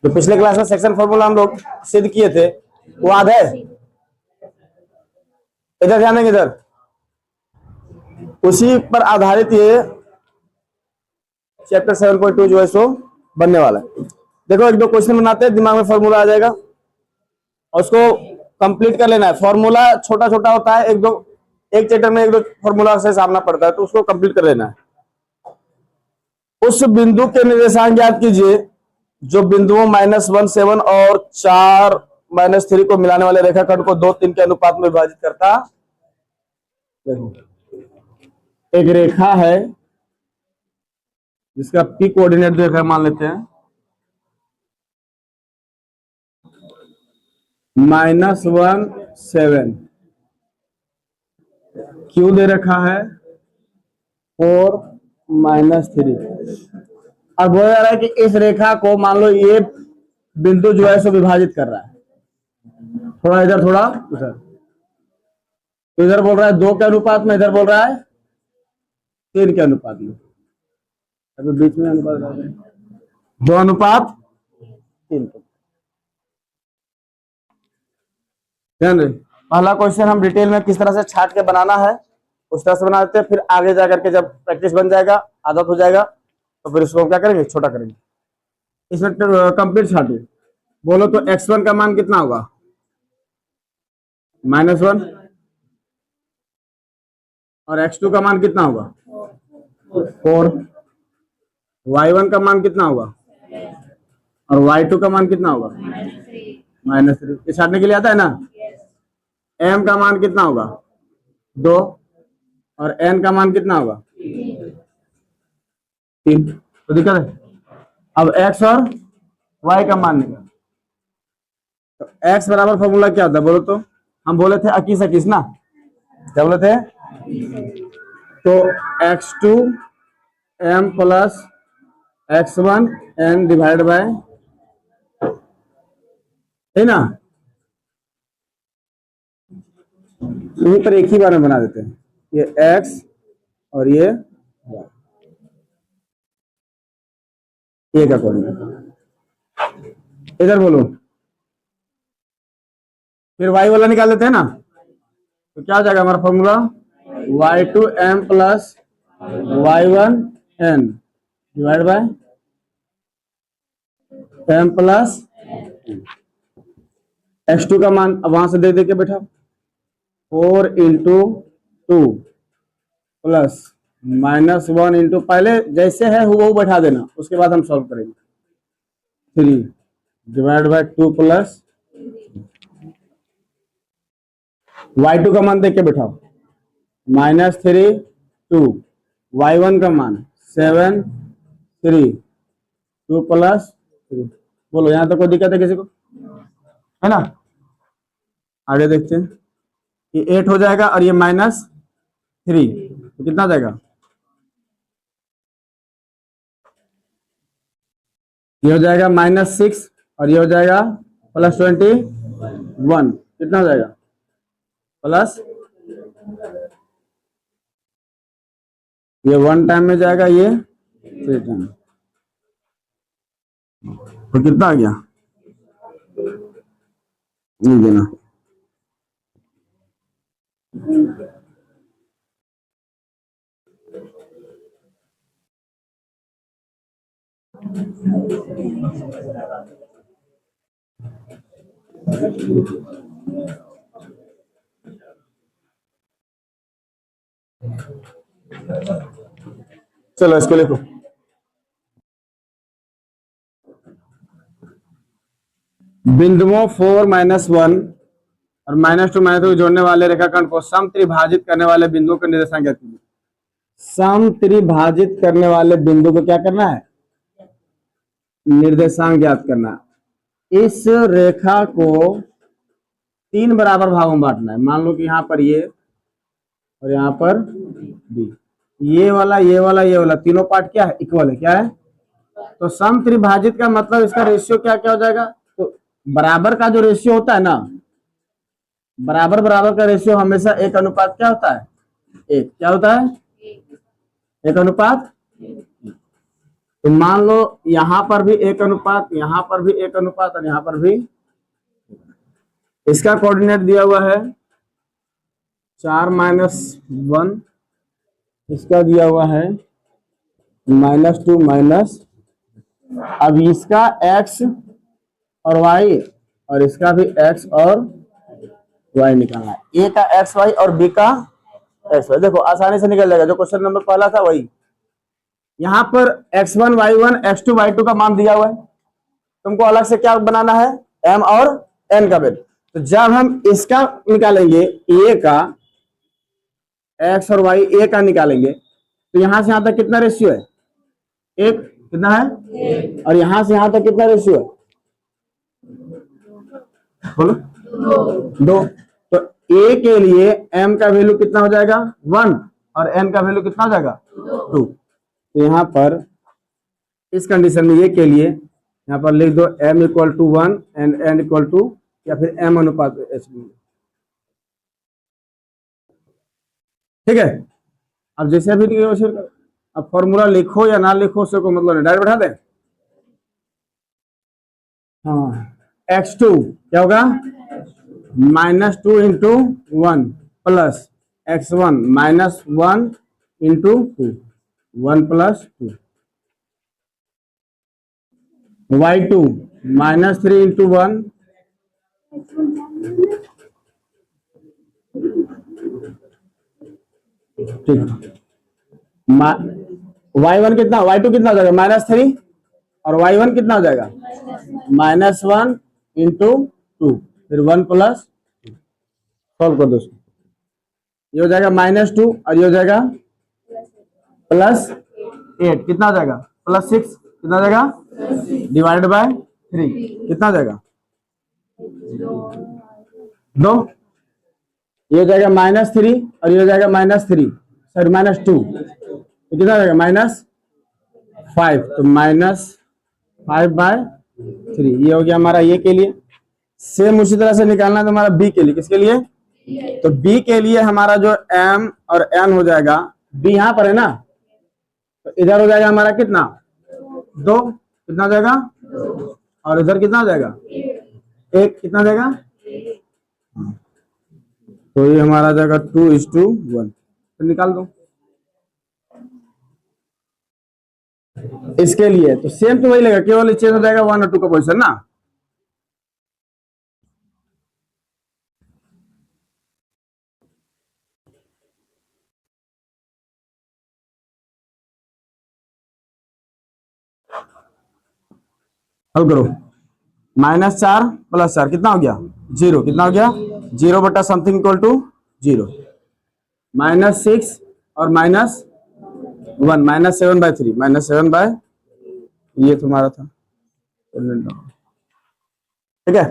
जो पिछले क्लास में सेक्शन फॉर्मूला हम लोग सिद्ध किए थे वो याद है? इधर ध्यान देंगे, इधर उसी पर आधारित ये चैप्टर 7.2 जो है सो बनने वाला है। देखो एक दो क्वेश्चन बनाते हैं, दिमाग में फॉर्मूला आ जाएगा और उसको कंप्लीट कर लेना है। फॉर्मूला छोटा छोटा होता है, एक चैप्टर में एक दो फॉर्मूला से सामना पड़ता है, तो उसको कंप्लीट कर लेना है। उस बिंदु के निर्देशांक ज्ञात कीजिए जो बिंदुओं -1, 7 और 4, -3 को मिलाने वाले रेखाखंड को 2, 3 के अनुपात में विभाजित करता। देखो एक रेखा है जिसका पी कोऑर्डिनेट जो है मान लेते हैं -1, 7, क्यू दे रखा है 4, -3। अब बोला जा रहा है कि इस रेखा को मान लो ये बिंदु जो है सो विभाजित कर रहा है, थोड़ा इधर थोड़ा उधर। तो इधर बोल रहा है 2 के अनुपात में, इधर बोल रहा है 3 के अनुपात में। अभी बीच में अनुपात 2:3। ध्यान रहे, पहला क्वेश्चन हम डिटेल में किस तरह से छाट के बनाना है उस तरह से बना देते हैं, फिर आगे जाकर के जब प्रैक्टिस बन जाएगा, आदत हो जाएगा, तो फिर उसको क्या करेंगे, छोटा करेंगे। इसमें कंप्लीट छाटो। बोलो तो x1 का मान कितना होगा? -1। और x2 का मान कितना होगा? 4। y1 का मान कितना होगा? और y2 का मान कितना होगा? -3। ये छाटने के लिए आता है ना। m का मान कितना होगा? 2। और n का मान कितना होगा? 3। तो दिक्कत है। अब x और y का मान निकाल। तो x बराबर फॉर्मूला क्या होता है बोलो तो? हम बोले थे 21 ना, क्या बोले थे? तो x2 m plus x1 n divide by, है ना। यहीं पर एक ही बार में बना देते हैं, ये x और ये y, एक अकॉर्डिंग। इधर बोलो, फिर y वाला निकाल देते हैं ना, तो क्या हो जाएगा हमारा formula? y2 m plus y1 n divide by m plus x2 का मान अब वहां से दे के बैठा 4 × 2 प्लस -1 इंटू, पहले जैसे है वो बैठा देना, उसके बाद हम सॉल्व करेंगे। 3 डिवाइड बाय 2 प्लस y2 का मान देख के बैठाओ -3 2, y1 का मान 7 3 2 प्लस 3। बोलो यहां तक कोई दिक्कत है किसी को? है ना। आगे देखते हैं, ये 8 हो जाएगा और ये -3, तो कितना आ जाएगा? ये हो जाएगा -6 और ये हो जाएगा +21, कितना हो जाएगा? प्लस ये 1 टाइम में जाएगा, ये 3 टाइम, तो कितना आ गया? नहीं देना। चलो इसको लिखो। बिंदुओं 4, -1 और -2, -2 जोड़ने वाले रेखाखंड को समत्रिभाजित करने वाले बिंदुओं का निर्देशांक ज्ञात कीजिए। समत्रिभाजित करने वाले बिंदु को क्या करना है? निर्देशांक ज्ञात करना। इस रेखा को 3 बराबर भागों में बांटना है। मान लो कि यहाँ पर ये और यहाँ पर बी, ये वाला ये वाला ये वाला तीनों पार्ट क्या है? इक्वल है। क्या है? तो समत्रिभाजित का मतलब इसका रेशियो क्या क्या हो जाएगा? तो बराबर का जो रेशियो होता है ना, बराबर बराबर का रेशियो हमेशा 1 अनुपात क्या होता है? 1। क्या होता है? 1 अनुपात। तो मान लो यहां पर भी एक अनुपात, यहां पर भी एक अनुपात, और यहां पर भी। इसका कोऑर्डिनेट दिया हुआ है 4-1, इसका दिया हुआ है -2 अब इसका x और y, और इसका भी x और y निकालना है। a का x y और b का x y, देखो आसानी से निकल जाएगा। जो क्वेश्चन नंबर पहला था वही। यहां पर x1 y1 x2 y2 का मान दिया हुआ है, तुमको अलग से क्या बनाना है, m और n का वैल्यू। तो जब हम इसका निकालेंगे a का x और y, a का निकालेंगे, तो यहां से यहां तक कितना रेशियो है, एक, कितना है, और यहां से यहां तक कितना रेशियो है, बोलो, 2। तो a के लिए m का वैल्यू कितना हो जाएगा, 1, और n का वैल्यू कितना हो जाएगा, 2। तो यहां पर इस कंडीशन में ये के लिए यहां पर लिख दो m = 1 एंड n = या फिर m अनुपात h। ठीक है। अब जैसे अभी अब फॉर्मूला लिखो या ना लिखो उससे कोई मतलब नहीं, डायरेक्ट बैठा दें। हाँ, x2 क्या होगा, -2 × 1 प्लस x1 -1 × 2, 1 + 2, y2 -3 × 1, ठीक। y1 कितना, y2 कितना हो जाएगा, -3, और y1 कितना हो जाएगा, -1 × 2, फिर 1 + सॉल्व कर दो। ये हो जाएगा -2 और ये हो जाएगा +8, कितना हो जाएगा, +6, कितना हो जाएगा, /3 कितना हो जाएगा, 2। ये हो जाएगा -3 और ये हो जाएगा -3, सॉरी -2, तो कितना हो जाएगा, -5, तो -5/3। ये हो गया हमारा ये के लिए। सेम उसी तरह से निकालना है हमारा बी के लिए। किसके लिए, तो बी के लिए हमारा जो m और n हो जाएगा, बी यहां पर है ना, तो इधर हो जाएगा हमारा कितना, 2, कितना हो जाएगा, और इधर कितना हो जाएगा, 1, कितना हो जाएगा, तो ये हमारा जाएगा 2:1। तो निकाल दो इसके लिए। तो सेम तो वही लगेगा, केवल चेंज हो जाएगा 1 और 2 का पोजीशन ना। हल करो, -4 + 4 कितना हो गया, 0, कितना हो गया, 0 बटा समथिंग = 0, -6 और -1, -7/3, -7/, ये तुम्हारा था। ठीक है।